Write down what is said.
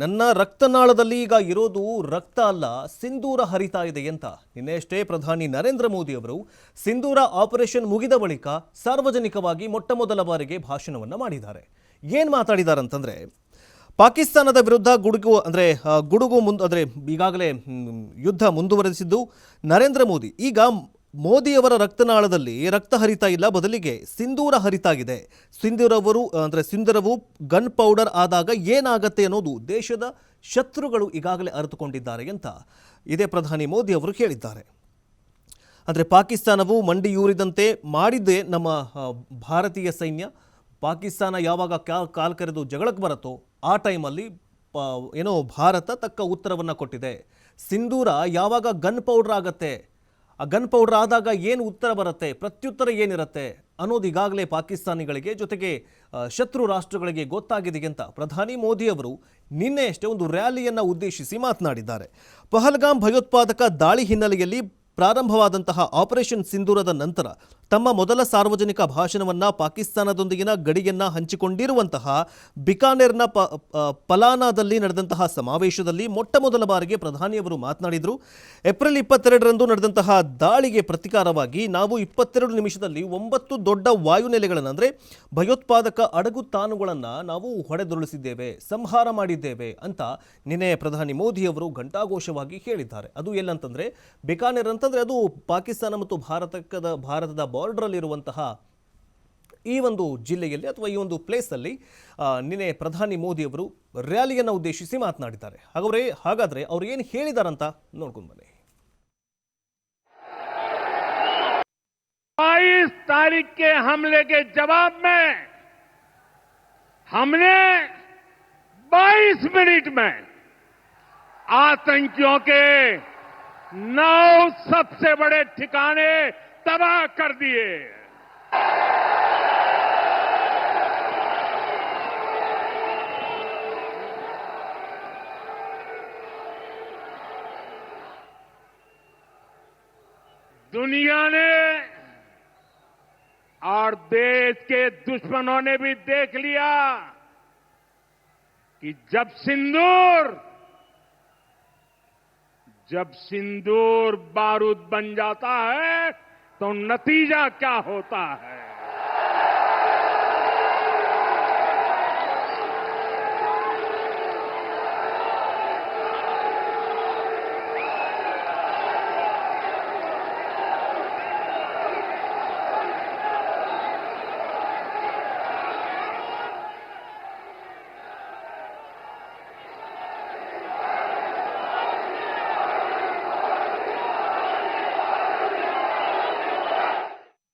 ನನ್ನ ರಕ್ತನಾಳದಲ್ಲಿ ಈಗ ಇರೋದು ರಕ್ತ ಅಲ್ಲ, ಸಿಂಧೂರ ಹರಿತಾ ಇದೆ ಅಂತ ನಿನ್ನೆಷ್ಟೇ ಪ್ರಧಾನಿ ನರೇಂದ್ರ ಮೋದಿ ಅವರು ಸಿಂಧೂರ ಆಪರೇಷನ್ ಮುಗಿದ ಬಳಿಕ ಸಾರ್ವಜನಿಕವಾಗಿ ಮೊಟ್ಟಮೊದಲ ಬಾರಿಗೆ ಭಾಷಣವನ್ನ ಮಾಡಿದ್ದಾರೆ. ಏನು ಮಾತಾಡಿದ್ದಾರೆ ಅಂತಂದ್ರೆ, ಪಾಕಿಸ್ತಾನದ ವಿರುದ್ಧ ಗುಡುಗು ಈಗಾಗಲೇ ಯುದ್ಧ ಮುಂದುವರೆಸಿದ್ದು ನರೇಂದ್ರ ಮೋದಿ. ಈಗ ಮೋದಿಯವರ ರಕ್ತನಾಳದಲ್ಲಿ ರಕ್ತ ಹರಿತಾ ಇಲ್ಲ, ಬದಲಿಗೆ ಸಿಂಧೂರ ಹರಿತಾ ಇದೆ. ಸಿಂಧೂರವು ಗನ್ ಪೌಡರ್ ಆದಾಗ ಏನಾಗತ್ತೆ ಅನ್ನೋದು ದೇಶದ ಶತ್ರುಗಳು ಈಗಾಗಲೇ ಅರಿತುಕೊಂಡಿದ್ದಾರೆ ಅಂತ ಇದೇ ಪ್ರಧಾನಿ ಮೋದಿ ಅವರು ಹೇಳಿದ್ದಾರೆ. ಅಂದರೆ ಪಾಕಿಸ್ತಾನವು ಮಂಡಿಯೂರಿದಂತೆ ಮಾಡಿದ್ದೇ ನಮ್ಮ ಭಾರತೀಯ ಸೈನ್ಯ. ಪಾಕಿಸ್ತಾನ ಯಾವಾಗ ಕಾಲ್ ಕರೆದು ಜಗಳಕ್ಕೆ ಬರುತ್ತೋ ಆ ಟೈಮಲ್ಲಿ ಭಾರತ ತಕ್ಕ ಉತ್ತರವನ್ನು ಕೊಟ್ಟಿದೆ. ಸಿಂಧೂರ ಯಾವಾಗ ಗನ್ ಪೌಡರ್ ಆಗತ್ತೆ, ಆ ಗನ್ ಪೌಡರ್ ಆದಾಗ ಏನು ಉತ್ತರ ಬರುತ್ತೆ, ಪ್ರತ್ಯುತ್ತರ ಏನಿರುತ್ತೆ ಅನ್ನೋದು ಈಗಾಗಲೇ ಪಾಕಿಸ್ತಾನಿಗಳಿಗೆ ಜೊತೆಗೆ ಶತ್ರು ರಾಷ್ಟ್ರಗಳಿಗೆ ಗೊತ್ತಾಗಿದೆ ಅಂತ ಪ್ರಧಾನಿ ಮೋದಿ ಅವರು ನಿನ್ನೆಯಷ್ಟೇ ಒಂದು ರ್ಯಾಲಿಯನ್ನು ಉದ್ದೇಶಿಸಿ ಮಾತನಾಡಿದ್ದಾರೆ. ಪಹಲ್ಗಾಮ್ ಭಯೋತ್ಪಾದಕ ದಾಳಿ ಹಿನ್ನೆಲೆಯಲ್ಲಿ ಪ್ರಾರಂಭವಾದಂತಹ ಆಪರೇಷನ್ ಸಿಂಧೂರದ ನಂತರ ತಮ್ಮ ಮೊದಲ ಸಾರ್ವಜನಿಕ ಭಾಷಣವನ್ನು ಪಾಕಿಸ್ತಾನದೊಂದಿಗಿನ ಗಡಿಯನ್ನು ಹಂಚಿಕೊಂಡಿರುವಂತಹ ಬಿಕಾನೇರ್ನ ಪಲಾನಾದಲ್ಲಿ ನಡೆದಂತಹ ಸಮಾವೇಶದಲ್ಲಿ ಮೊಟ್ಟಮೊದಲ ಬಾರಿಗೆ ಪ್ರಧಾನಿಯವರು ಮಾತನಾಡಿದರು. ಏಪ್ರಿಲ್ 22ರಂದು ನಡೆದಂತಹ ದಾಳಿಗೆ ಪ್ರತಿಕಾರವಾಗಿ ನಾವು 22 ನಿಮಿಷದಲ್ಲಿ 9 ದೊಡ್ಡ ವಾಯುನೆಲೆಗಳನ್ನು ಅಂದರೆ ಭಯೋತ್ಪಾದಕ ಅಡಗುತಾಣುಗಳನ್ನು ನಾವು ಹೊಡೆದುರುಳಿಸಿದ್ದೇವೆ, ಸಂಹಾರ ಮಾಡಿದ್ದೇವೆ ಅಂತ ನಿನ್ನೆ ಪ್ರಧಾನಿ ಮೋದಿಯವರು ಘಂಟಾಘೋಷವಾಗಿ ಹೇಳಿದ್ದಾರೆ. ಅದು ಎಲ್ಲಂತಂದರೆ ಬಿಕಾನೇರ್ ಅಂತಂದರೆ ಅದು ಪಾಕಿಸ್ತಾನ ಮತ್ತು ಭಾರತದ ಬಾರ್ಡರಲ್ಲಿರುವಂತಹ ಈ ಒಂದು ಜಿಲ್ಲೆಯಲ್ಲಿ ಅಥವಾ ಈ ಒಂದು ಪ್ಲೇಸಲ್ಲಿ ನಿನ್ನೆ ಪ್ರಧಾನಿ ಮೋದಿಯವರು ರ್ಯಾಲಿಯನ್ನು ಉದ್ದೇಶಿಸಿ ಮಾತನಾಡಿದ್ದಾರೆ. ಹಾಗಾದರೆ ಅವರು ಏನು ಹೇಳಿದಾರಂತ ನೋಡ್ಕೊಂಡು ಬನ್ನಿ. 22 तारीख के हमले के जवाब में हमने 22 मिनट में आतंकियों के 9 सबसे बड़े ठिकाने तबाह कर दिए। दुनिया ने और देश के दुश्मनों ने भी देख लिया कि जब सिंदूर बारूद बन जाता है तो नतीजा क्या होता है।